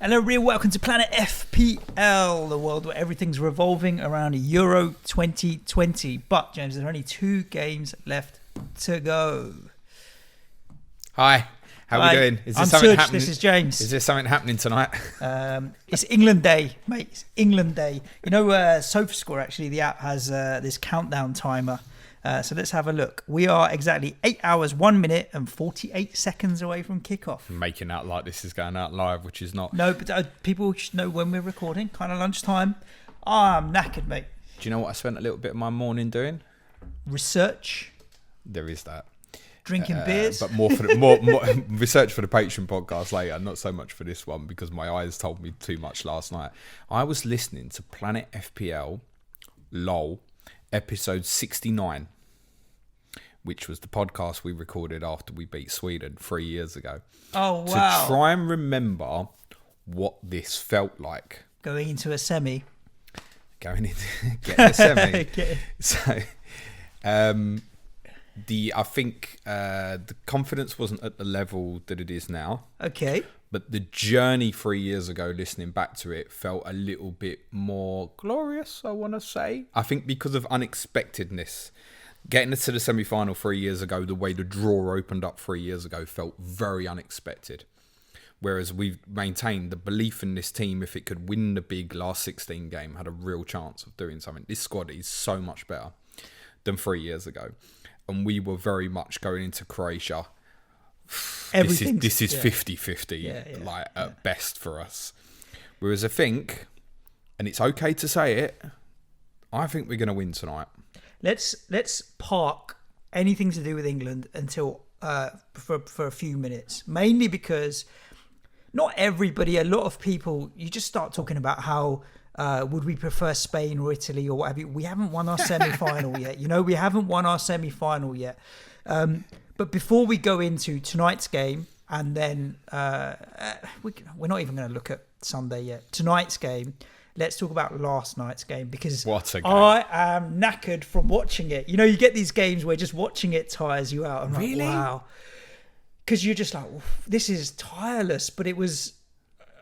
Hello, real welcome to Planet FPL, the world where everything's revolving around Euro 2020. But, James, there are only 2 games left to go. Hi, how are we doing? Is this something happening? This is James. Is there something happening tonight? It's England Day, mate. It's England Day. You know, SofaScore, actually, the app has this countdown timer. So let's have a look. We are exactly 8 hours, 1 minute and 48 seconds away from kickoff. Making out like this is going out live, which is not. No, but people should know when we're recording, kind of lunchtime. I'm knackered, mate. Do you know what I spent a little bit of my morning doing? Research. There is that. Drinking beers. But more for the more research for the Patreon podcast later, not so much for this one because my eyes told me too much last night. I was listening to Planet FPL, LOL, episode 69. Which was the podcast we recorded after we beat Sweden 3 years ago. Oh, wow. To try and remember what this felt like. Going into a semi. Getting a semi. So, I think the confidence wasn't at the level that it is now. Okay. But the journey 3 years ago, listening back to it, felt a little bit more glorious, I want to say. I think because of unexpectedness. Getting to the semi-final 3 years ago, the way the draw opened up 3 years ago felt very unexpected. Whereas we've maintained the belief in this team, if it could win the big last 16 game, had a real chance of doing something. This squad is so much better than 3 years ago. And we were very much going into Croatia. This is 50-50, at best for us. Whereas I think, and it's okay to say it, I think we're going to win tonight. Let's park anything to do with England until for a few minutes. Mainly because not everybody, a lot of people, you just start talking about how would we prefer Spain or Italy or what have you. We haven't won our semi-final yet. We haven't won our semi-final yet. But before we go into tonight's game, and then we're not even going to look at Sunday yet. Tonight's game. Let's talk about last night's game because I am knackered from watching it. You get these games where just watching it tires you out. I'm like, wow. Because you're just like, this is tireless. But it was,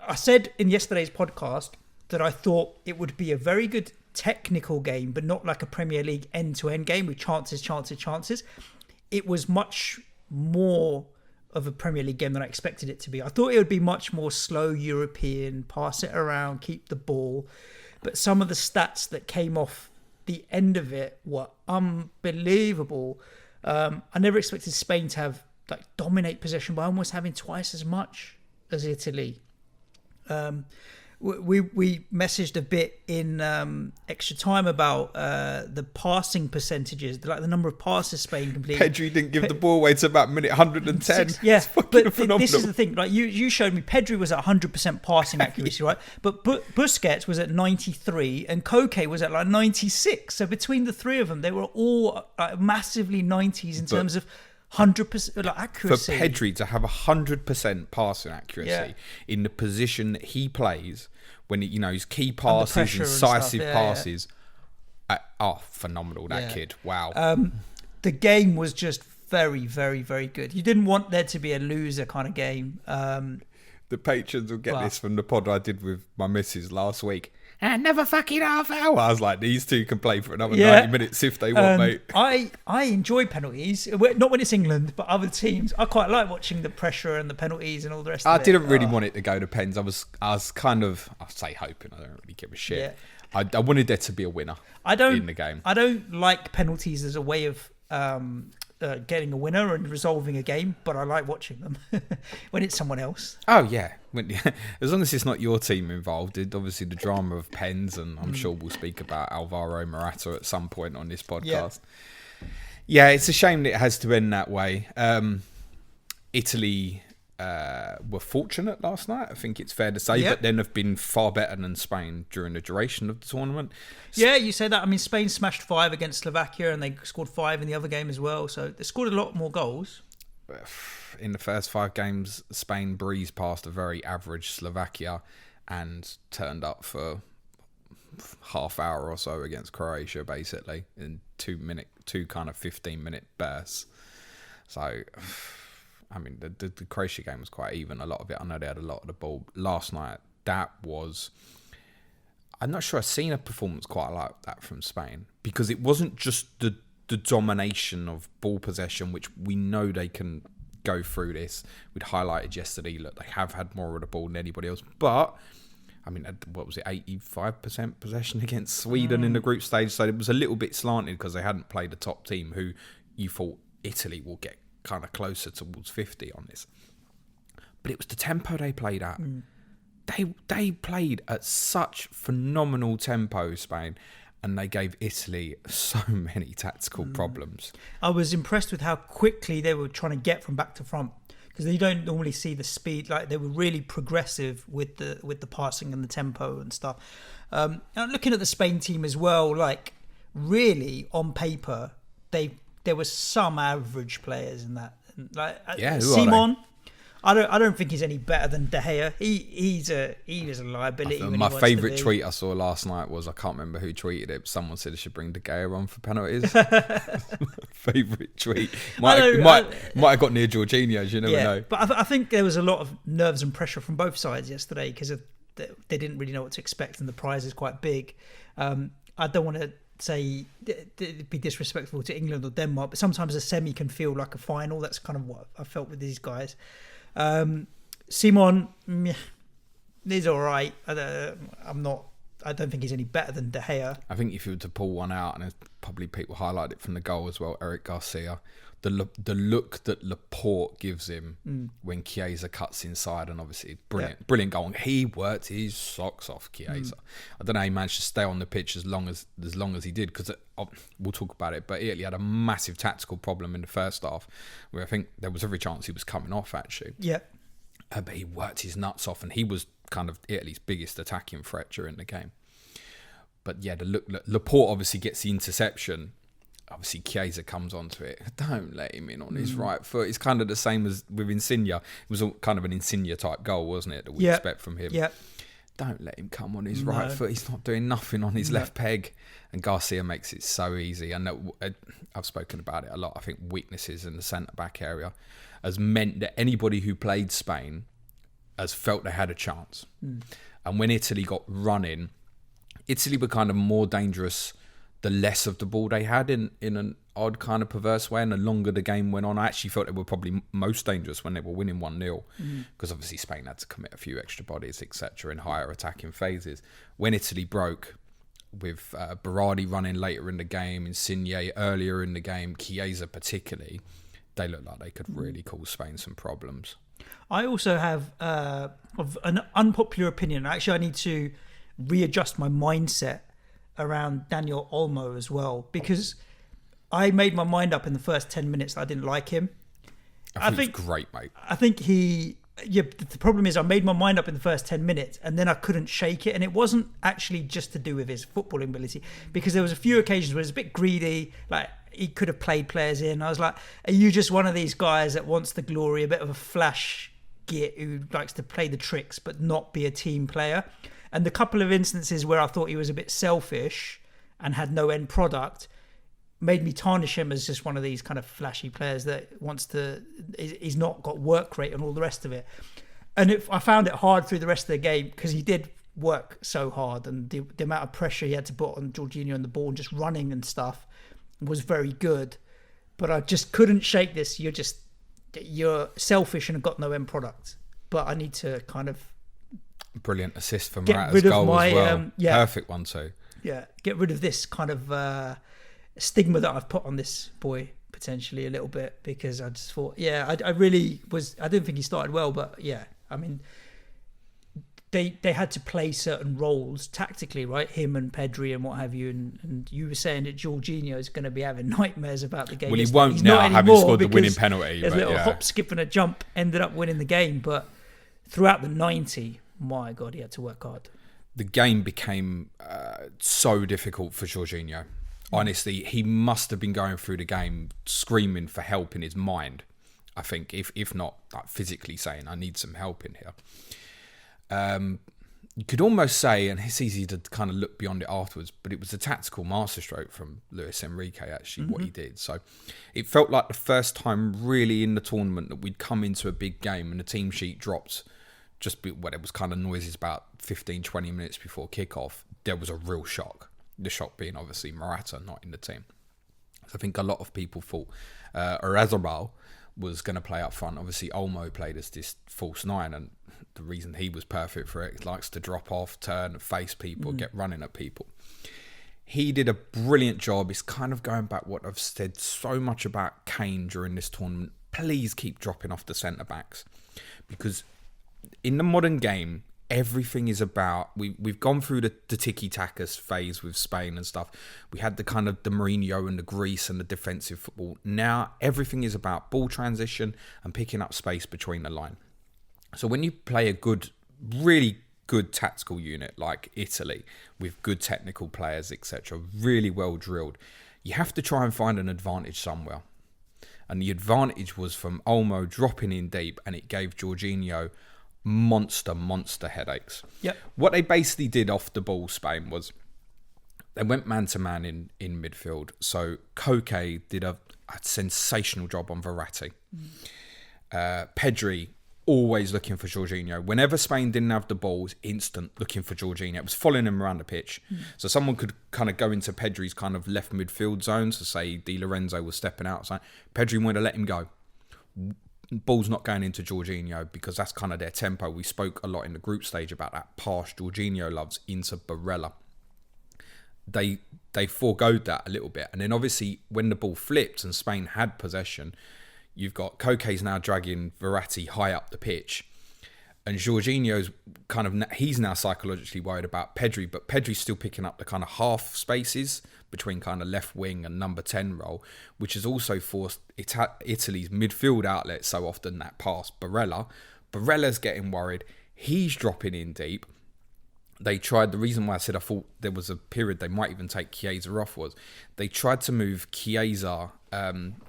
I said in yesterday's podcast that I thought it would be a very good technical game, but not like a Premier League end-to-end game with chances. It was much more of a Premier League game than I expected it to be. I thought it would be much more slow European, pass it around, keep the ball. But some of the stats that came off the end of it were unbelievable. I never expected Spain to have dominate possession by almost having twice as much as Italy. We messaged a bit in extra time about the passing percentages, the number of passes Spain completed. Pedri didn't give the ball away to about minute 110. Yeah, but this is the thing. You showed me Pedri was at 100% passing accuracy, right? But Busquets was at 93 and Koke was at 96. So between the three of them, they were all massively 90s in terms of 100% accuracy. For Pedri to have 100% passing accuracy in the position that he plays, when his key passes, incisive passes, phenomenal, that kid. Wow. The game was just very, very, very good. You didn't want there to be a loser kind of game. The patrons will get this from the pod I did with my missus last week. Another fucking half hour. I was like, these two can play for another 90 minutes if they want, mate. I enjoy penalties. Not when it's England, but other teams. I quite like watching the pressure and the penalties and all the rest of it. I didn't really want it to go to pens. I was kind of, I'll say hoping. I don't really give a shit. Yeah. I wanted there to be a winner in the game. I don't like penalties as a way of getting a winner and resolving a game, but I like watching them when it's someone else. Oh yeah, as long as it's not your team involved. Obviously the drama of pens, and I'm sure we'll speak about Alvaro Morata at some point on this podcast. Yeah, it's a shame that it has to end that way. Italy were fortunate last night, I think it's fair to say, but then have been far better than Spain during the duration of the tournament. Yeah, you say that. I mean, Spain smashed 5 against Slovakia and they scored 5 in the other game as well. So they scored a lot more goals. In the first 5 games, Spain breezed past a very average Slovakia and turned up for half hour or so against Croatia, basically, in 2 kind of 15-minute bursts. So I mean, the Croatia game was quite even. A lot of it, I know they had a lot of the ball. Last night, that was... I'm not sure I've seen a performance quite like that from Spain, because it wasn't just the domination of ball possession, which we know they can go through this. We'd highlighted yesterday, look, they have had more of the ball than anybody else. But, I mean, what was it, 85% possession against Sweden in the group stage? So it was a little bit slanted because they hadn't played a top team who you thought Italy will get kind of closer towards 50 on this. But it was the tempo they played at. They played at such phenomenal tempo, Spain, and they gave Italy so many tactical problems. I was impressed with how quickly they were trying to get from back to front, because you don't normally see the speed. Like, they were really progressive with the passing and the tempo and stuff. And looking at the Spain team as well, like, really on paper, there were some average players in that. Like, who Simon, I don't think he's any better than De Gea. He was a liability. My favourite tweet I saw last night was, I can't remember who tweeted it, but someone said they should bring De Gea on for penalties. Favourite tweet. Might have got near Georginio, you never know. But I think there was a lot of nerves and pressure from both sides yesterday, because they didn't really know what to expect, and the prize is quite big. I don't want to say be disrespectful to England or Denmark, but sometimes a semi can feel like a final. That's kind of what I felt with these guys. Simon, he's all right. I don't think he's any better than De Gea. I think if you were to pull one out, and probably people highlight it from the goal as well, Eric Garcia, the look that Laporte gives him when Chiesa cuts inside, and obviously brilliant goal. He worked his socks off, Chiesa. I don't know how he managed to stay on the pitch as long as he did, because we'll talk about it, but Italy had a massive tactical problem in the first half, where I think there was every chance he was coming off, actually. Yeah. But he worked his nuts off, and he was kind of Italy's biggest attacking threat during the game. But yeah, Laporte obviously gets the interception. Obviously, Chiesa comes onto it. Don't let him in on his right foot. It's kind of the same as with Insigne. It was kind of an Insigne type goal, wasn't it, that we expect from him? Yeah. Don't let him come on his right foot. He's not doing nothing on his left peg. And Garcia makes it so easy. And I've spoken about it a lot. I think weaknesses in the centre-back area has meant that anybody who played Spain has felt they had a chance. And when Italy got running, Italy were kind of more dangerous the less of the ball they had, in an odd kind of perverse way, and the longer the game went on. I actually felt they were probably most dangerous when they were winning 1-0, because obviously Spain had to commit a few extra bodies, etc., in higher attacking phases. When Italy broke, with Berardi running later in the game, Insigne earlier in the game, Chiesa particularly, they looked like they could really cause Spain some problems. I also have of an unpopular opinion. Actually, I need to readjust my mindset around Daniel Olmo as well, because I made my mind up in the first 10 minutes that I didn't like him. I think he's great, mate. I think the problem is I made my mind up in the first 10 minutes and then I couldn't shake it. And it wasn't actually just to do with his footballing ability, because there was a few occasions where he was a bit greedy, like he could have played players in. I was like, are you just one of these guys that wants the glory, a bit of a flash git who likes to play the tricks but not be a team player? And the couple of instances where I thought he was a bit selfish and had no end product made me tarnish him as just one of these kind of flashy players that he's not got work rate and all the rest of it. And I found it hard through the rest of the game, because he did work so hard, and the amount of pressure he had to put on Georginio and the ball and just running and stuff was very good. But I just couldn't shake this. You're selfish and have got no end product. But I need to kind of... Brilliant assist for Morata's goal as well. Perfect one too. Yeah, get rid of this kind of stigma that I've put on this boy potentially a little bit, because I just thought, I really was... I didn't think he started well, but I mean, they had to play certain roles tactically, right? Him and Pedri and what have you. And you were saying that Georginio is going to be having nightmares about the game. Well, he won't now, having scored the winning penalty. There's a little hop, skip and a jump, ended up winning the game. But throughout the 90... my God, he had to work hard. The game became so difficult for Georginio. Honestly, he must have been going through the game screaming for help in his mind, I think, if not like physically saying, I need some help in here. you could almost say, and it's easy to kind of look beyond it afterwards, but it was a tactical masterstroke from Luis Enrique, actually, what he did. So it felt like the first time really in the tournament that we'd come into a big game and the team sheet dropped when it was kind of noises about 15, 20 minutes before kickoff. There was a real shock. The shock being obviously Morata not in the team. So I think a lot of people thought Oyarzabal was going to play up front. Obviously, Olmo played as this false nine, and the reason he was perfect for it, he likes to drop off, turn, face people, get running at people. He did a brilliant job. It's kind of going back what I've said so much about Kane during this tournament. Please keep dropping off the centre-backs, because in the modern game, everything is about... We've gone through the tiki-taka phase with Spain and stuff. We had the kind of the Mourinho and the Greece and the defensive football. Now, everything is about ball transition and picking up space between the line. So when you play a good, really good tactical unit like Italy, with good technical players, etc., really well drilled, you have to try and find an advantage somewhere. And the advantage was from Olmo dropping in deep, and it gave Georginio monster headaches. Yep. What they basically did off the ball, Spain, was they went man-to-man in midfield. So Koke did a sensational job on Verratti. Pedri, always looking for Georginio. Whenever Spain didn't have the ball, it was instant looking for Georginio. It was following him around the pitch. So someone could kind of go into Pedri's kind of left midfield zone. So say Di Lorenzo was stepping outside. Pedri wanted to let him go. Ball's not going into Georginio because that's kind of their tempo. We spoke a lot in the group stage about that pass Georginio loves into Barella. They foregoed that a little bit. And then obviously when the ball flipped and Spain had possession, you've got Koke's now dragging Verratti high up the pitch. And Georginio's kind of... He's now psychologically worried about Pedri, but Pedri's still picking up the kind of half spaces between kind of left wing and number 10 role, which has also forced Italy's midfield outlet so often that pass. Barella's getting worried. He's dropping in deep. They tried... The reason why I said I thought there was a period they might even take Chiesa off was they tried to move Chiesa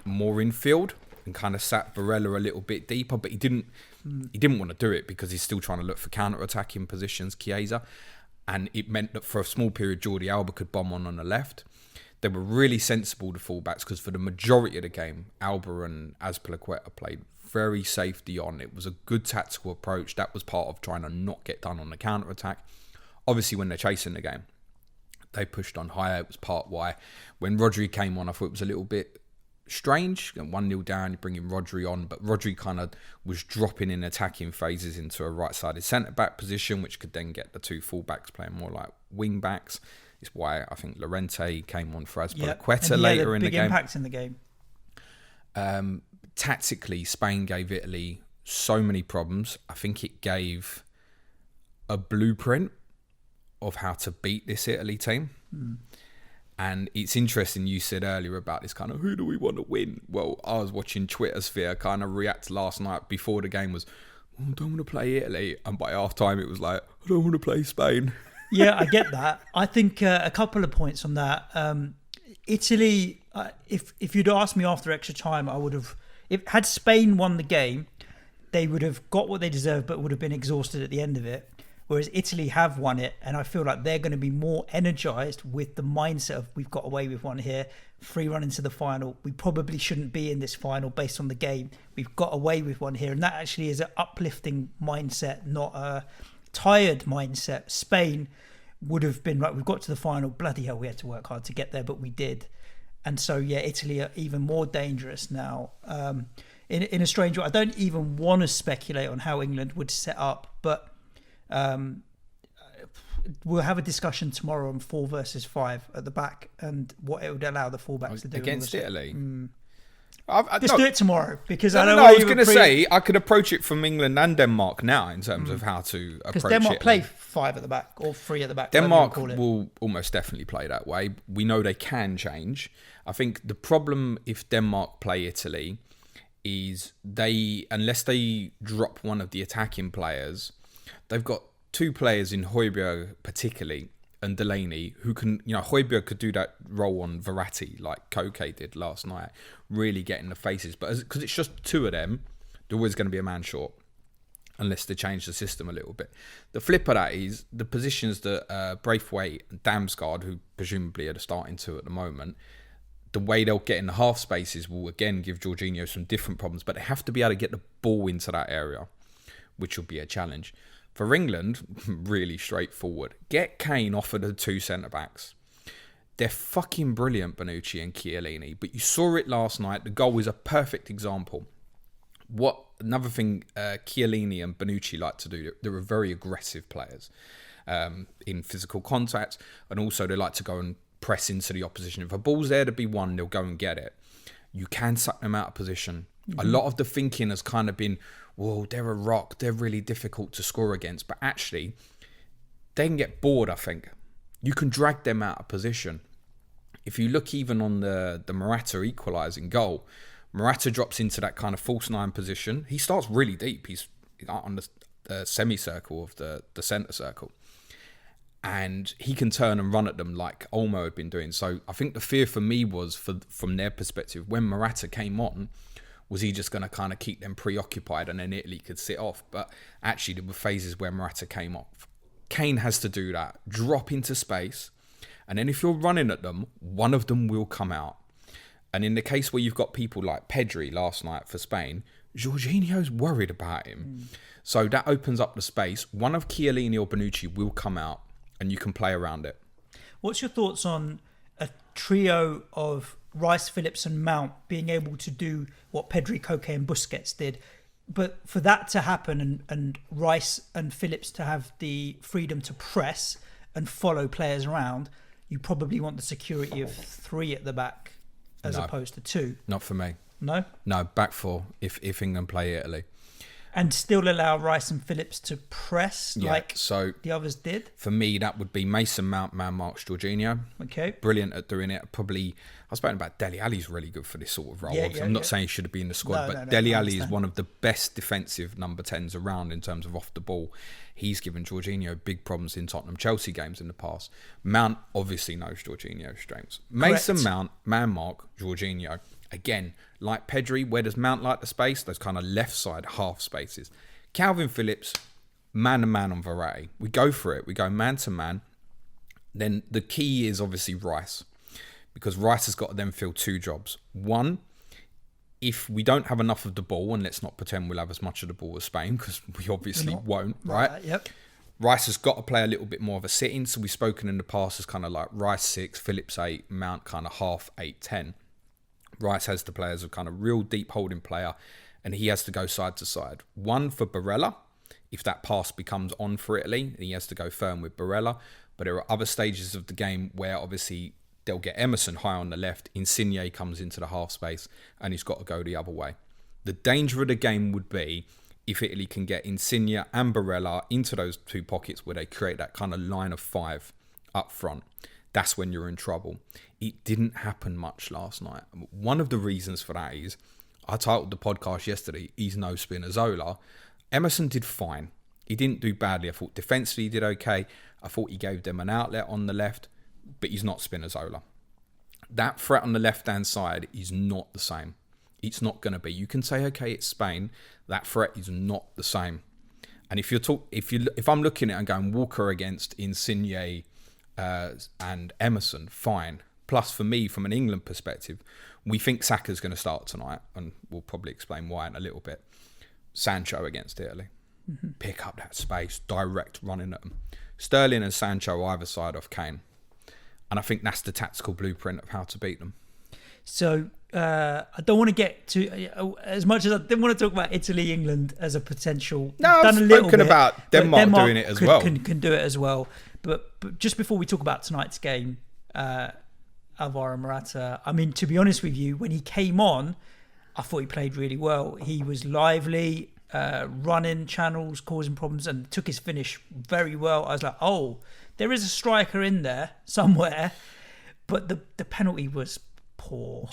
more in field and kind of sat Barella a little bit deeper, but he didn't want to do it because he's still trying to look for counter-attacking positions, Chiesa. And it meant that for a small period, Jordi Alba could bomb on the left. They were really sensible, the fullbacks, because for the majority of the game, Alba and Azpilicueta played very safety on. It was a good tactical approach. That was part of trying to not get done on the counter-attack. Obviously, when they're chasing the game, they pushed on higher. It was part why when Rodri came on, I thought it was a little bit strange. 1-0 down, you bring in Rodri on, but Rodri kind of was dropping in attacking phases into a right-sided centre-back position, which could then get the two full-backs playing more like wing-backs. It's why I think Llorente came on for Azpilicueta later in the game. Big impact in the game. Tactically, Spain gave Italy so many problems. I think it gave a blueprint of how to beat this Italy team. And it's interesting, you said earlier about this kind of, who do we want to win? Well, I was watching Twitter Sphere kind of react last night before the game was, I don't want to play Italy. And by half time, it was like, I don't want to play Spain. Yeah, I get that. I think a couple of points on that. Italy, if you'd asked me after extra time, I would have... Had Spain won the game, they would have got what they deserved, but would have been exhausted at the end of it. Whereas Italy have won it, and I feel like they're going to be more energised with the mindset of, we've got away with one here, free run into the final. We probably shouldn't be in this final based on the game. We've got away with one here. And that actually is an uplifting mindset, not a tired mindset. Spain would have been like, we've got to the final. Bloody hell, we had to work hard to get there, but we did. And so, yeah, Italy are even more dangerous now. In a strange way, I don't even want to speculate on how England would set up, but... we'll have a discussion tomorrow on 4 versus 5 at the back and what it would allow the fullbacks to do against Italy. Do it tomorrow because I was going to say I could approach it from England and Denmark now in terms of how to approach it. Because Denmark play 5 at the back or 3 at the back. Denmark will almost definitely play that way. We know they can change. I think the problem if Denmark play Italy is unless they drop one of the attacking players, they've got 2 players in Højbjerg particularly and Delaney who can, Højbjerg could do that role on Verratti like Koke did last night, really getting the faces. But because it's just 2 of them, they're always going to be a man short. unless they change the system a little bit. The flip of that is the positions that Braithwaite and Damsgaard, who presumably are starting to at the moment, the way they'll get in the half spaces will again give Georginio some different problems, but they have to be able to get the ball into that area, which will be a challenge. For England, really straightforward. Get Kane off of the two centre-backs. They're fucking brilliant, Bonucci and Chiellini, but you saw it last night. The goal is a perfect example. Another thing Chiellini and Bonucci like to do, they're very aggressive players in physical contact, and also they like to go and press into the opposition. If a ball's there to be won, they'll go and get it. You can suck them out of position. Mm-hmm. A lot of the thinking has kind of been, well, they're a rock, they're really difficult to score against, but actually, they can get bored, I think. You can drag them out of position. If you look even on the Morata equalising goal, Morata drops into that kind of false nine position. He starts really deep. He's on the semicircle of the centre circle. And he can turn and run at them like Olmo had been doing. So I think the fear for me was, from their perspective, when Morata came on, was he just going to kind of keep them preoccupied and then Italy could sit off? But actually, there were phases where Morata came off. Kane has to do that. Drop into space. And then if you're running at them, one of them will come out. And in the case where you've got people like Pedri last night for Spain, Georginio's worried about him. So that opens up the space. One of Chiellini or Bonucci will come out and you can play around it. What's your thoughts on a trio of Rice, Phillips and Mount being able to do what Pedri, Koke and Busquets did? But for that to happen and Rice and Phillips to have the freedom to press and follow players around, you probably want the security of three at the back as opposed to two. Not for me. No? No, back four if England play Italy. And still allow Rice and Phillips to press so the others did? For me, that would be Mason Mount, man marks Georginio. Okay. Brilliant at doing it. Probably, I was speaking about Dele Alli's really good for this sort of role. I'm not saying he should have been in the squad, but Dele Alli is one of the best defensive number 10s around in terms of off the ball. He's given Georginio big problems in Tottenham-Chelsea games in the past. Mount obviously knows Georginio's strengths. Mason Mount, man mark Georginio. Again, like Pedri, where does Mount like the space? Those kind of left side half spaces. Calvin Phillips, man to man on Verratti. We go for it. We go man to man. Then the key is obviously Rice, because Rice has got to then fill two jobs. One, if we don't have enough of the ball, and let's not pretend we'll have as much of the ball as Spain, because we obviously won't, right? Yep. Rice has got to play a little bit more of a sit-in. So we've spoken in the past as kind of like Rice 6, Phillips 8, Mount kind of half 8, 10. Rice has to play as a kind of real deep holding player, and he has to go side to side. One for Barella, if that pass becomes on for Italy, he has to go firm with Barella. But there are other stages of the game where obviously they'll get Emerson high on the left, Insigne comes into the half space, and he's got to go the other way. The danger of the game would be if Italy can get Insigne and Barella into those two pockets where they create that kind of line of five up front. That's when you're in trouble. It didn't happen much last night. One of the reasons for that is, I titled the podcast yesterday, he's no Spinazzola. Emerson did fine. He didn't do badly. I thought defensively he did okay. I thought he gave them an outlet on the left, but he's not Spinazzola. That threat on the left-hand side is not the same. It's not going to be. You can say, okay, it's Spain. That threat is not the same. And if I'm looking at it and going Walker against Insigne and Emerson, fine. Plus, for me, from an England perspective, we think Saka's going to start tonight, and we'll probably explain why in a little bit. Sancho against Italy. Mm-hmm. Pick up that space, direct running at them. Sterling and Sancho either side of Kane. And I think that's the tactical blueprint of how to beat them. So, I don't want to get to, as much as I didn't want to talk about Italy, England as a potential. No, I've spoken about Denmark doing it as well. Can do it as well. But just before we talk about tonight's game, Alvaro Morata, I mean, to be honest with you, when he came on, I thought he played really well. He was lively, running channels, causing problems, and took his finish very well. I was like, oh, there is a striker in there somewhere. But the penalty was poor.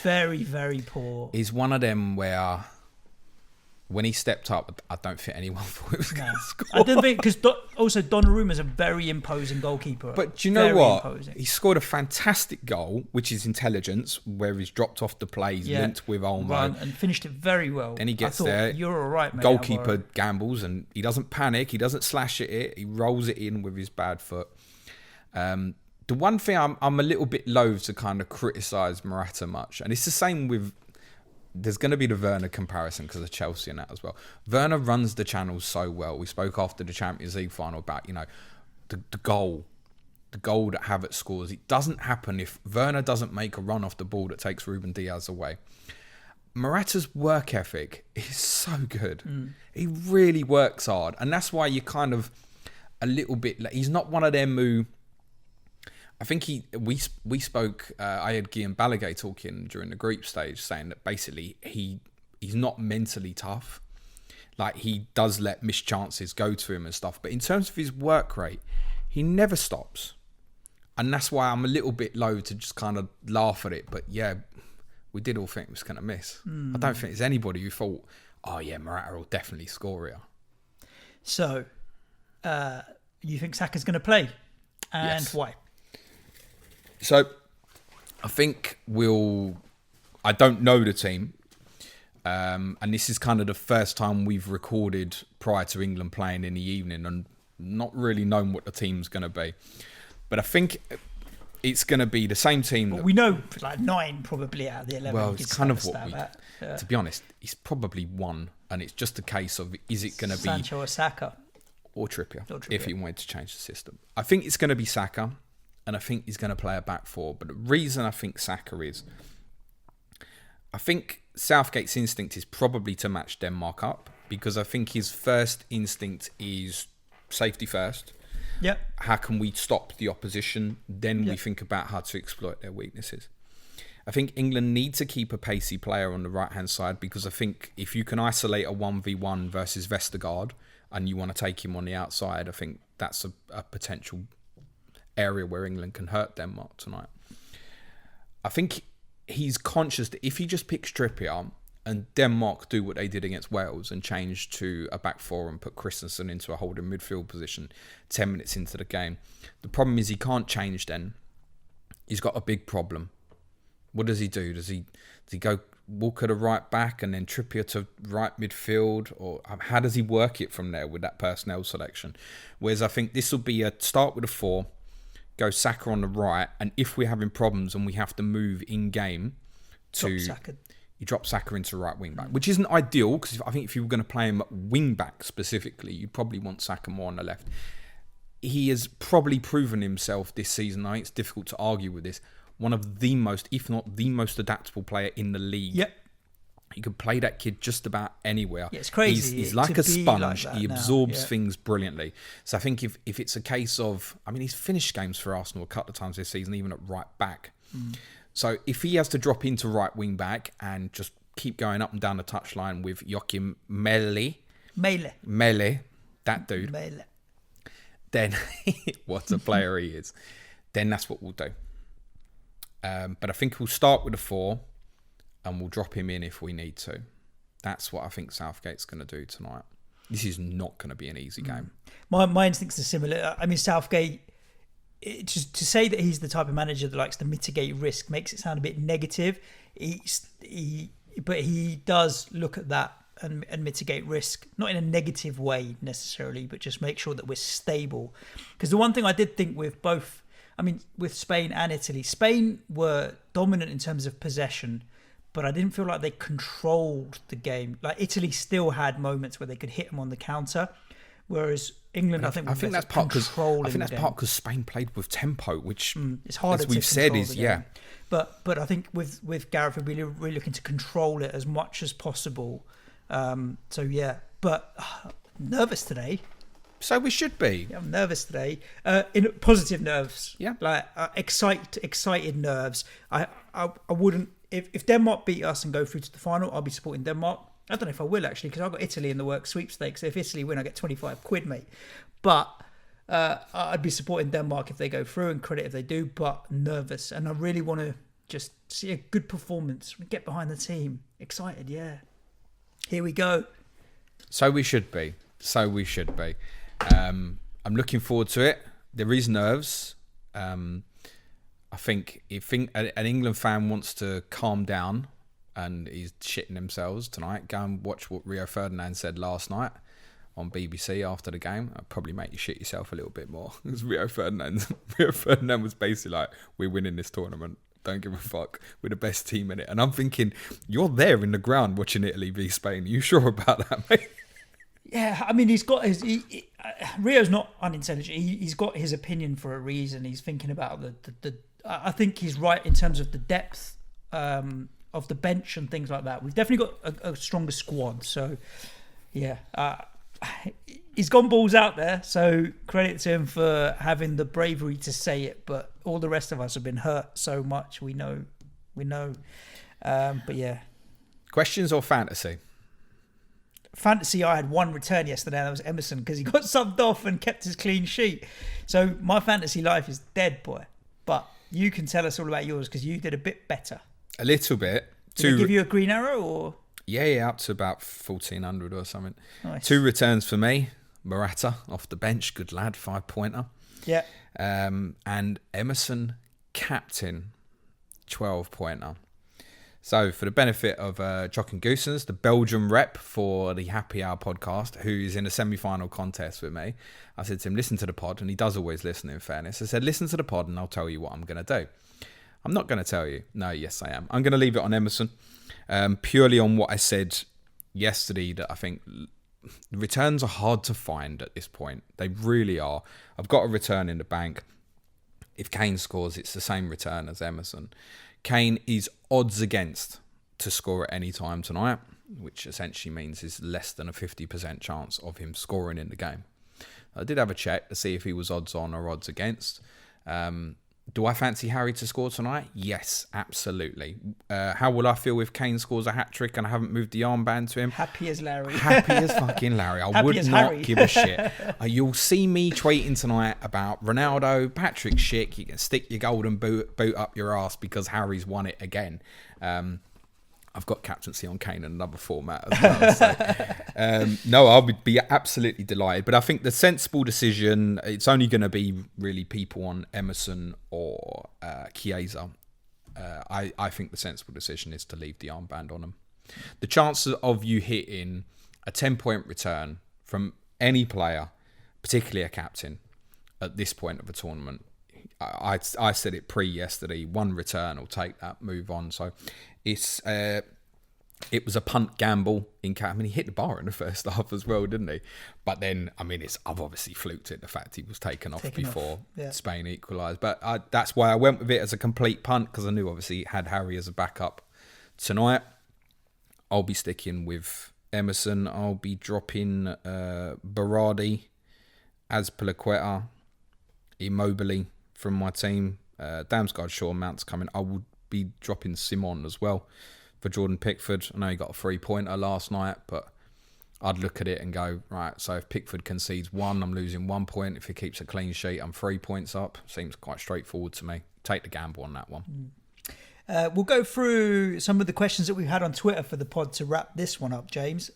Very, very poor. He's one of them where when he stepped up, I don't think anyone thought it was going to score. I don't think, because also Donnarumma is a very imposing goalkeeper. But do you know very what? Imposing. He scored a fantastic goal, which is intelligence, where he's dropped off the plays, linked with Olmo. Run and finished it very well. Then he gets I thought, there. You're all right, mate. Goalkeeper Alvaro. gambles, and he doesn't panic. He doesn't slash at it. He rolls it in with his bad foot. The one thing I'm a little bit loath to kind of criticise Morata much, and it's the same with... There's going to be the Werner comparison because of Chelsea and that as well. Werner runs the channels so well. We spoke after the Champions League final about, the goal that Havertz scores. It doesn't happen if Werner doesn't make a run off the ball that takes Ruben Diaz away. Morata's work ethic is so good. He really works hard. And that's why you're kind of a little bit... He's not one of them who... I think we spoke, I had Guillaume Balaguer talking during the group stage saying that basically he's not mentally tough. Like, he does let missed chances go to him and stuff. But in terms of his work rate, he never stops. And that's why I'm a little bit low to just kind of laugh at it. But yeah, we did all think it was going to miss. I don't think there's anybody who thought, oh yeah, Morata will definitely score here. So, you think Saka's going to play? And Yes. why? So, I think I don't know the team. And this is kind of the first time we've recorded prior to England playing in the evening and not really known what the team's going to be. But I think it's going to be the same team. But we know like 9 probably out of the 11. Well, you it's could kind of stab what at. Yeah. to be honest, it's probably one. And it's just a case of, is it going to be... Sancho or Saka? Or Trippier, Or Trippier. if he wanted to change the system. I think it's going to be Saka. And I think he's going to play a back four. But the reason I think Saka is... I think Southgate's instinct is probably to match Denmark up. Because I think his first instinct is safety first. Yep. How can we stop the opposition? Then we think about how to exploit their weaknesses. I think England need to keep a pacey player on the right-hand side. Because I think if you can isolate a 1v1 versus Vestergaard... and you want to take him on the outside, I think that's a potential... area where England can hurt Denmark tonight. I think he's conscious that if he just picks Trippier and Denmark do what they did against Wales and change to a back four and put Christensen into a holding midfield position 10 minutes into the game, the problem is he can't change then. He's got a big problem. What does he do? Does he go Walker to right back and then Trippier to right midfield? Or how does he work it from there with that personnel selection? Whereas I think this will be a start with a 4, go Saka on the right, and if we're having problems and we have to move in game you drop Saka into right wing back, which isn't ideal because I think if you were going to play him at wing back specifically, you'd probably want Saka more on the left. He has probably proven himself this season. I think it's difficult to argue with this. One of the most, if not the most adaptable player in the league. Yep. You could play that kid just about anywhere. Yeah, it's crazy. He's like a sponge. Like he absorbs things brilliantly. So I think if it's a case of... I mean, he's finished games for Arsenal a couple of times this season, even at right back. So if he has to drop into right wing back and just keep going up and down the touchline with Joachim Mele, that dude, then what a player he is, then that's what we'll do. But I think we'll start with a 4 and we'll drop him in if we need to. That's what I think Southgate's going to do tonight. This is not going to be an easy game. My instincts are similar. I mean, Southgate, just to say that he's the type of manager that likes to mitigate risk makes it sound a bit negative. But he does look at that and mitigate risk, not in a negative way necessarily, but just make sure that we're stable. Because the one thing I did think with both, I mean, with Spain and Italy, Spain were dominant in terms of possession, but I didn't feel like they controlled the game. Like Italy still had moments where they could hit them on the counter, whereas England, I think that's part because Spain played with tempo, which it's harder as we've said is But I think with Gareth, we're really looking to control it as much as possible. But nervous today. So we should be. Yeah, I'm nervous today. In positive nerves. Yeah. Like excited nerves. I wouldn't. If Denmark beat us and go through to the final, I'll be supporting Denmark. I don't know if I will actually, because I've got Italy in the work sweepstakes. So if Italy win, I get 25 quid, mate. But I'd be supporting Denmark if they go through, and credit if they do. But nervous, and I really want to just see a good performance. Get behind the team. Excited, yeah. Here we go. So we should be. I'm looking forward to it. There is nerves. I think if an England fan wants to calm down and is shitting themselves tonight, go and watch what Rio Ferdinand said last night on BBC after the game. I'd probably make you shit yourself a little bit more. Because Rio Ferdinand was basically like, we're winning this tournament. Don't give a fuck. We're the best team in it. And I'm thinking, you're there in the ground watching Italy v Spain. Are you sure about that, mate? Yeah, I mean, he's got his... Rio's not unintelligent. He's got his opinion for a reason. He's thinking about the I think he's right in terms of the depth of the bench and things like that. We've definitely got a stronger squad. So, yeah. He's gone balls out there. So, credit to him for having the bravery to say it. But all the rest of us have been hurt so much. We know. But, yeah. Questions or fantasy? Fantasy, I had one return yesterday, and that was Emerson, because he got subbed off and kept his clean sheet. So my fantasy life is dead, boy. But you can tell us all about yours, because you did a bit better. A little bit. Did they give you a green arrow, or? Yeah, up to about 1,400 or something. Nice. 2 returns for me. Morata off the bench, good lad, 5-pointer. Yeah. And Emerson, captain, 12-pointer. So, for the benefit of Jock and Goosens, the Belgian rep for the Happy Hour podcast, who is in a semi-final contest with me, I said to him, listen to the pod, and he does always listen, in fairness. I said, listen to the pod, and I'll tell you what I'm going to do. I'm not going to tell you. No, yes, I am. I'm going to leave it on Emerson, purely on what I said yesterday, that I think returns are hard to find at this point. They really are. I've got a return in the bank. If Kane scores, it's the same return as Emerson. Kane is odds against to score at any time tonight, which essentially means is less than a 50% chance of him scoring in the game. I did have a check to see if he was odds on or odds against. Do I fancy Harry to score tonight? Yes, absolutely. How will I feel if Kane scores a hat-trick and I haven't moved the armband to him? Happy as Larry. Happy as fucking Larry. I Happy would as not Harry. give a shit. You'll see me tweeting tonight about Ronaldo, Patrick Schick. You can stick your golden boot up your ass because Harry's won it again. I've got captaincy on Kane in another format as well. So, no, I'll be absolutely delighted. But I think the sensible decision, it's only going to be really people on Emerson or Chiesa. I think the sensible decision is to leave the armband on them. The chances of you hitting a 10-point return from any player, particularly a captain, at this point of a tournament, I said it yesterday, 1 return will take that, move on. So it was a punt gamble in cap. I mean, he hit the bar in the first half as well, didn't he? But then, I mean, I've obviously fluked it, the fact he was taken off before Spain equalised. But that's why I went with it as a complete punt, because I knew obviously it had Harry as a backup tonight. I'll be sticking with Emerson. I'll be dropping Berardi, Azpilicueta, Immobile from my team. Damsgaard, Shaw, Mount's coming. I would be dropping Simon as well for Jordan Pickford. I know he got a 3-pointer last night, but I'd look at it and go, right, so if Pickford concedes 1, I'm losing 1 point. If he keeps a clean sheet, I'm 3 points up. Seems quite straightforward to me. Take the gamble on that one. We'll go through some of the questions that we've had on Twitter for the pod to wrap this one up, James.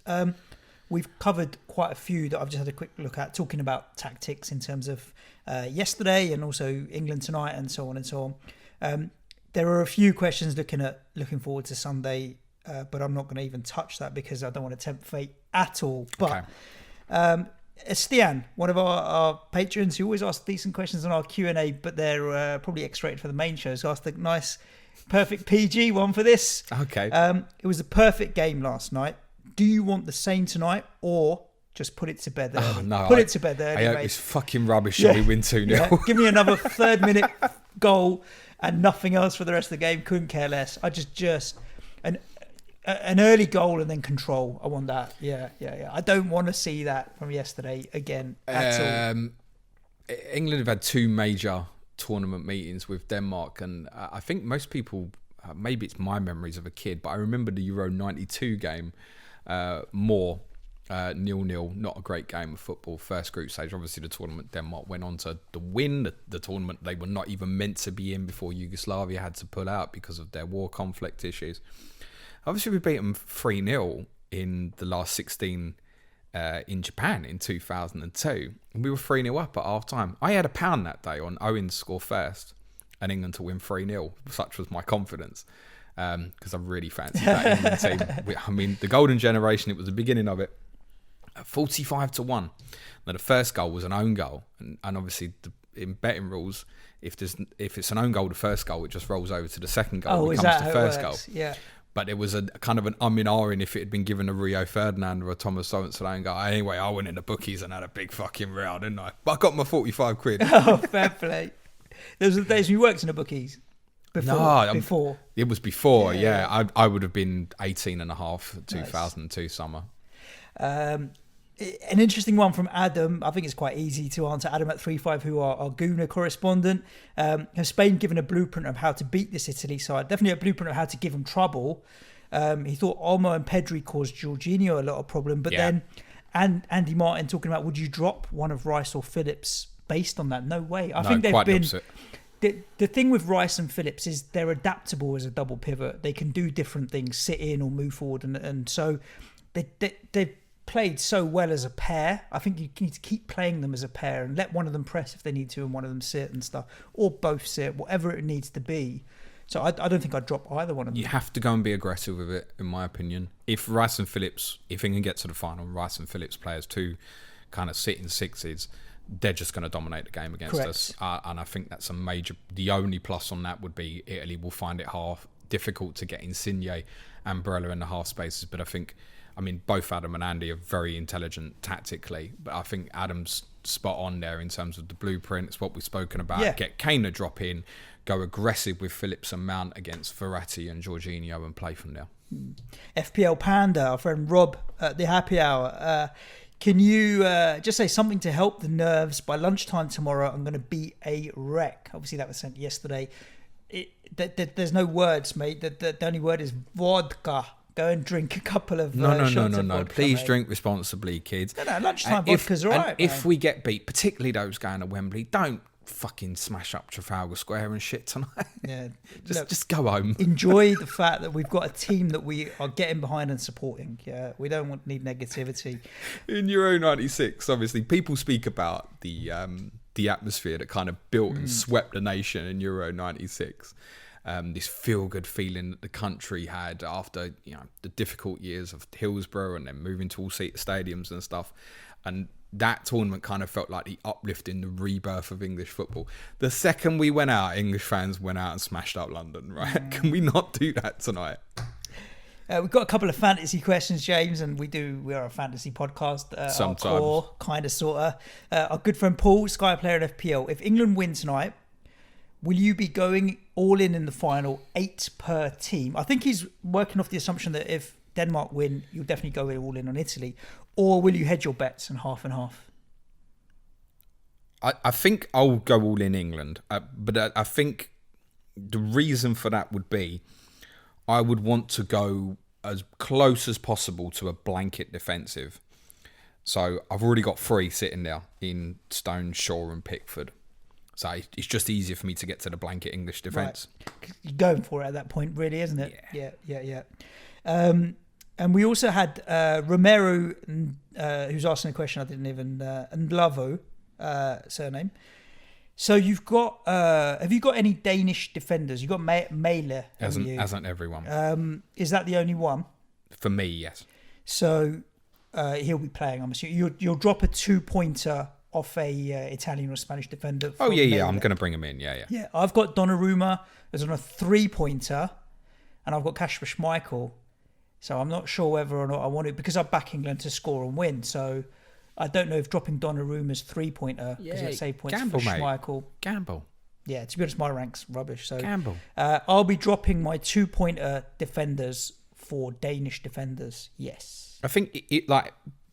We've covered quite a few that I've just had a quick look at, talking about tactics in terms of yesterday and also England tonight and so on and so on. There are a few questions looking forward to Sunday, but I'm not going to even touch that because I don't want to tempt fate at all. But Estian, one of our patrons, who always asks decent questions on our Q&A, but they're probably X-rated for the main shows, asked a nice, perfect PG one for this. Okay. It was a perfect game last night. Do you want the same tonight, or just put it to bed early? Oh, no, put it to bed early, I hope mate. it's fucking rubbish and we win 2-0. Yeah. Give me another 3rd minute goal and nothing else for the rest of the game. Couldn't care less. I just an early goal and then control. I want that. Yeah. I don't want to see that from yesterday again at all. England have had 2 major tournament meetings with Denmark, and I think most people, maybe it's my memories of a kid, but I remember the Euro 92 game more. 0-0, not a great game of football. First group stage, obviously the tournament Denmark went on to win the tournament they were not even meant to be in before Yugoslavia had to pull out because of their war conflict issues. Obviously we beat them 3-0 in the last 16 in Japan in 2002. And we were 3-0 up at half time. I had £1 that day on Owen to score first and England to win 3-0. Such was my confidence. Because I really fancied that England team. I mean, the golden generation, it was the beginning of it. 45-1. Now, the first goal was an own goal. And obviously, in betting rules, if it's an own goal, the first goal, it just rolls over to the second goal. It becomes the first goal. Yeah. But it was a kind of an ahhing if it had been given a Rio Ferdinand or a Thomas Sorensen own goal. Anyway, I went in the bookies and had a big fucking row, didn't I? But I got my 45 quid. Oh, fair play. Those were the days you worked in the bookies? Before? It was before, yeah. I would have been 18 and a half, 2002 nice. Summer. An interesting one from Adam. I think it's quite easy to answer. Adam at 35, who are our Guna correspondent. Has Spain given a blueprint of how to beat this Italy side? Definitely a blueprint of how to give them trouble. He thought Olmo and Pedri caused Georginio a lot of problem. But then Andy Martin talking about, would you drop one of Rice or Phillips based on that? No way. I think they've been... The thing with Rice and Phillips is they're adaptable as a double pivot. They can do different things, sit in or move forward. And so they've played so well as a pair. I think you need to keep playing them as a pair and let one of them press if they need to and one of them sit and stuff. Or both sit, whatever it needs to be. So I don't think I'd drop either one of them. You have to go and be aggressive with it, in my opinion. If Rice and Phillips, if they can get to the final, Rice and Phillips players two kind of sit in sixes, they're just going to dominate the game against us. And I think that's the only plus on that would be Italy will find it difficult to get Insigne and Barella in the half spaces. But I mean, both Adam and Andy are very intelligent tactically. But I think Adam's spot on there in terms of the blueprint. It's what we've spoken about. Yeah. Get Kane to drop in, go aggressive with Phillips and Mount against Verratti and Georginio and play from there. FPL Panda, our friend Rob at the happy hour. Can you just say something to help the nerves? By lunchtime tomorrow, I'm going to be a wreck. Obviously, that was sent yesterday. There's no words, mate. The only word is vodka. Go and drink a couple of shots of vodka. Please drink responsibly, kids. No, lunchtime vodka's all right, if we get beat, particularly those going to Wembley, don't fucking smash up Trafalgar Square and shit tonight. Yeah, just go home. Enjoy the fact that we've got a team that we are getting behind and supporting. Yeah, we don't need negativity. In Euro '96, obviously, people speak about the atmosphere that kind of built and swept the nation in Euro '96. This feel-good feeling that the country had after the difficult years of Hillsborough and then moving to all-seat stadiums and stuff. And that tournament kind of felt like the uplift in the rebirth of English football. The second we went out, English fans went out and smashed up London, right? Can we not do that tonight? We've got a couple of fantasy questions, James, and we are a fantasy podcast. Sometimes. Kind of, sort of. Our good friend Paul, Sky player at FPL. If England win tonight, will you be going all in the final, 8 per team? I think he's working off the assumption that if Denmark win, you'll definitely go all in on Italy. Or will you hedge your bets and half? I think I'll go all in England. But I think the reason for that would be I would want to go as close as possible to a blanket defensive. So I've already got 3 sitting there in Stone, Shaw and Pickford. So it's just easier for me to get to the blanket English defence. Right. You're going for it at that point, really, isn't it? Yeah. And we also had Romero, who's asking a question I didn't even... Ndlavo, surname. So you've got... have you got any Danish defenders? You've got Mæhle. Hasn't everyone. Is that the only one? For me, yes. So he'll be playing, I'm assuming. You'll drop a 2-pointer off a Italian or Spanish defender. Oh, yeah. I'm going to bring him in, yeah. Yeah, I've got Donnarumma as on a 3-pointer, and I've got Kasper Schmeichel. So I'm not sure whether or not I want it, because I back England to score and win. So I don't know if dropping Donnarumma's 3-pointer, because it'll save points for Schmeichel. Gamble. Yeah, to be honest, my rank's rubbish. So gamble. I'll be dropping my 2-pointer defenders for Danish defenders, yes. I think,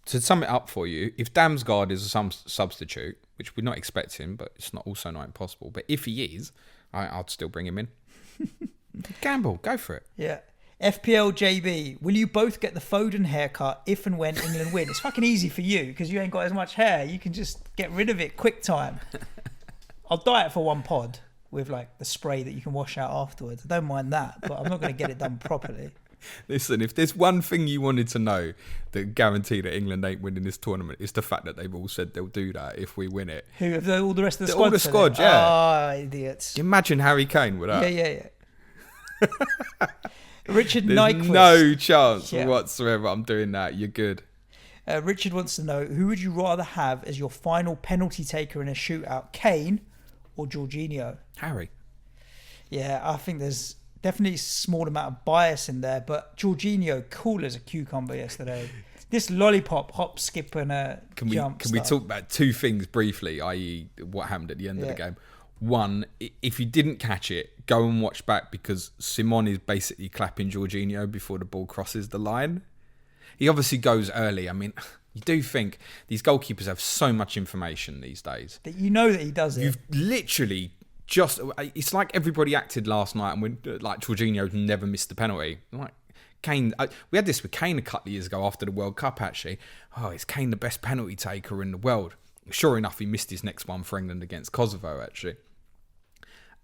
to sum it up for you, if Damsgaard is some substitute, which we're not expecting, but it's also not impossible, but if he is, I'd still bring him in. Gamble, go for it. Yeah. FPL JB, will you both get the Foden haircut if and when England win? It's fucking easy for you because you ain't got as much hair. You can just get rid of it quick time. I'll dye it for one pod with the spray that you can wash out afterwards. I don't mind that, but I'm not going to get it done properly. Listen, if there's one thing you wanted to know that guarantee that England ain't winning this tournament, it's the fact that they've all said they'll do that if we win it. Who have all the rest of the squad? All the squad, yeah. Oh, idiots. Imagine Harry Kane with that. Yeah. Richard There's Nyquist. no chance whatsoever I'm doing that. You're good. Richard wants to know, who would you rather have as your final penalty taker in a shootout, Kane or Georginio? Harry. Yeah, I think there's definitely a small amount of bias in there, but Georginio, cool as a cucumber yesterday. This lollipop, hop, skip, and jump. Can we talk about two things briefly, i.e. what happened at the end of the game? One, if you didn't catch it, go and watch back, because Simon is basically clapping Georginio before the ball crosses the line. He obviously goes early. I mean, you do think these goalkeepers have so much information these days. That you know that he does it. You've literally just... It's like everybody acted last night and when, like, Georginio never missed the penalty. Like, Kane... we had this with Kane a couple of years ago after the World Cup, actually. Oh, is Kane the best penalty taker in the world? Sure enough, he missed his next one for England against Kosovo, actually.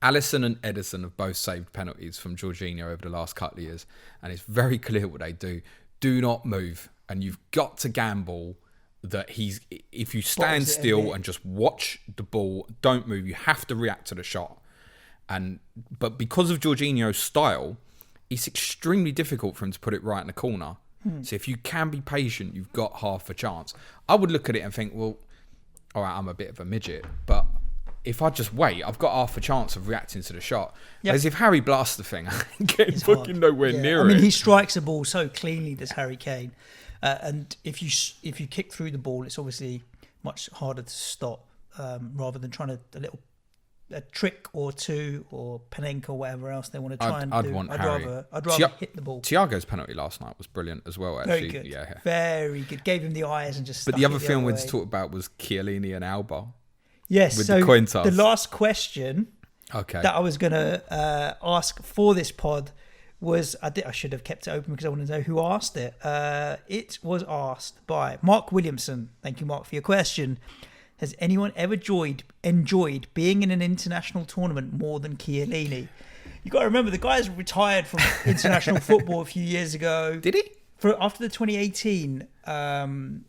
Alisson and Ederson have both saved penalties from Georginio over the last couple of years, and it's very clear what they do. Do not move, and you've got to gamble that if you stand still and just watch the ball, don't move, you have to react to the shot. But because of Georginio's style, it's extremely difficult for him to put it right in the corner. So if you can be patient, you've got half a chance. I would look at it and think, well, all right, I'm a bit of a midget, but if I just wait, I've got half a chance of reacting to the shot. Yep. As if Harry blasts the thing, I ain't getting fucking nowhere near it. I mean, he strikes the ball so cleanly, this Harry Kane. And if you kick through the ball, it's obviously much harder to stop, rather than trying a trick or two or Panenka or whatever else they want to try and do. I'd rather hit the ball. Thiago's penalty last night was brilliant as well, actually. Very good. Yeah. Very good. Gave him the eyes and just. But the other thing I wanted to talk about was Chiellini and Alba. Yes, with so the coin toss. The last question that I was going to ask for this pod was, I should have kept it open because I want to know who asked it. It was asked by Mark Williamson. Thank you, Mark, for your question. Has anyone ever enjoyed being in an international tournament more than Chiellini? You got to remember, the guy's retired from international football a few years ago. Did he? After the 2018...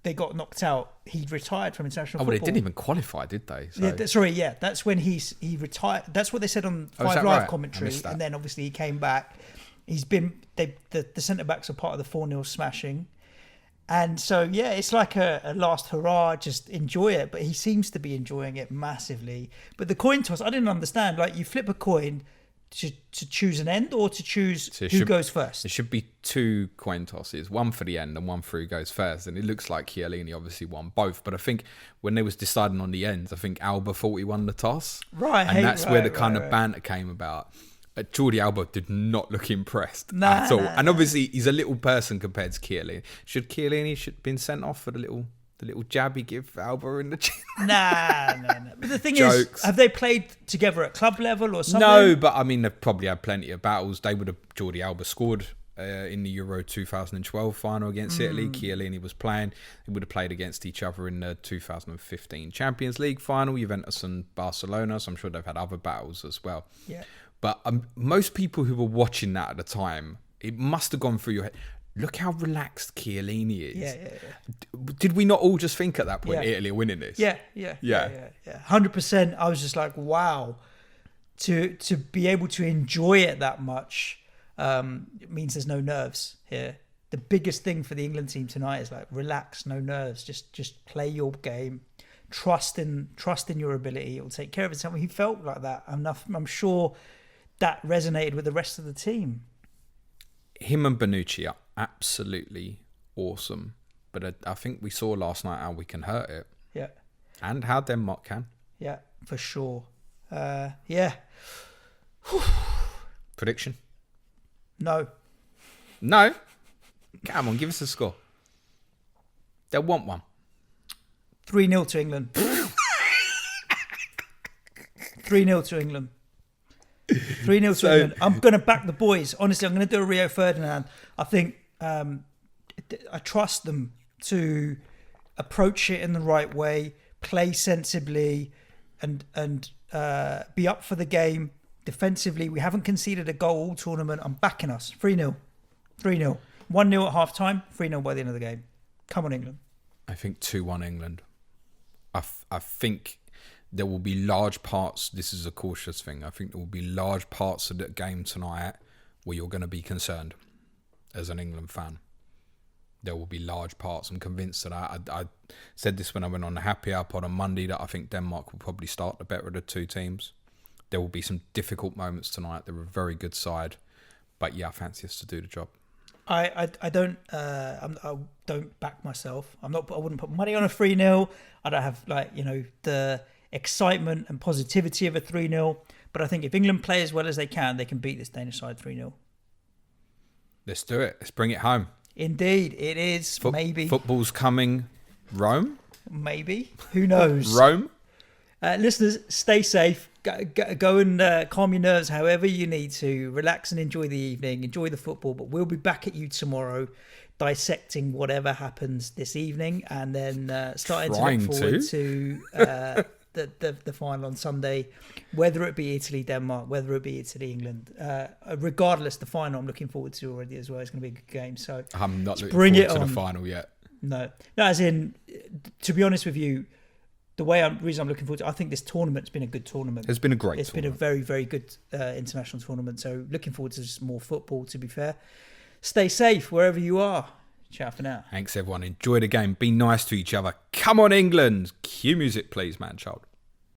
they got knocked out. He retired from international football. They didn't even qualify, did they? So. Yeah, that's when he retired. That's what they said on Five Live commentary. And then obviously he came back. He's been the centre backs are part of the 4-0 smashing, and so yeah, it's like a last hurrah. Just enjoy it. But he seems to be enjoying it massively. But the coin toss, I didn't understand. Like, you flip a coin to choose an end or to choose who goes first? There should be two coin tosses, one for the end and one for who goes first. And it looks like Chiellini obviously won both. But I think when they was deciding on the ends, I think Alba thought he won the toss. Right. And that's where the kind of banter came about. Jordi Alba did not look impressed at all. And obviously he's a little person compared to Chiellini. Should Chiellini been sent off for the little jab he give Alba in the chin? Nah. But the thing is, have they played together at club level or something? No, but I mean, they've probably had plenty of battles. Jordi Alba scored in the Euro 2012 final against Italy. Chiellini was playing. They would have played against each other in the 2015 Champions League final, Juventus and Barcelona. So I'm sure they've had other battles as well. Yeah. But most people who were watching that at the time, it must have gone through your head. Look how relaxed Chiellini is. Yeah. Did we not all just think at that point, Italy are winning this? Yeah. 100%. I was just like, wow. To be able to enjoy it that much, it means there's no nerves here. The biggest thing for the England team tonight is like, relax, no nerves. Just play your game. Trust in your ability. It will take care of itself. He felt like that enough. I'm sure that resonated with the rest of the team. Him and Bonucci are absolutely awesome. But I think we saw last night how we can hurt it. Yeah. And how Denmark can. Yeah, for sure. Yeah. Prediction? No. Come on, give us a score. They'll want one. 3-0 to England. 3-0 to England. 3-0 to England. I'm going to back the boys. Honestly, I'm going to do a Rio Ferdinand. I think I trust them to approach it in the right way, play sensibly, and be up for the game defensively. We haven't conceded a goal all tournament. I'm backing us. 3-0. 3-0. 1-0 at half time, 3-0 by the end of the game. Come on, England. I think 2-1 England. I think there will be large parts, this is a cautious thing, I think there will be large parts of the game tonight where you're going to be concerned as an England fan. There will be large parts. I'm convinced of that. I said this when I went on the Happy Hour pod on Monday, that I think Denmark will probably start the better of the two teams. There will be some difficult moments tonight. They're a very good side. But yeah, I fancy us to do the job. I don't back myself. I wouldn't put money on a 3-0. I don't have the excitement and positivity of a 3-0. But I think if England play as well as they can beat this Danish side 3-0. Let's do it. Let's bring it home. Indeed, it is. Maybe football's coming. Rome. Maybe. Who knows? Rome. Listeners, stay safe. Go and calm your nerves however you need to. Relax and enjoy the evening. Enjoy the football. But we'll be back at you tomorrow dissecting whatever happens this evening and then starting to look forward to the final on Sunday, whether it be Italy-Denmark, whether it be Italy-England. Regardless, the final I'm looking forward to already as well. It's going to be a good game. So I'm not looking forward to the final yet. No, as in, to be honest with you, the reason I'm looking forward to, I think this tournament's been a good tournament. It's been a great tournament. It's been a very, very good international tournament. So looking forward to just more football, to be fair. Stay safe wherever you are. Ciao for now. Thanks, everyone. Enjoy the game. Be nice to each other. Come on, England. Cue music, please, man child.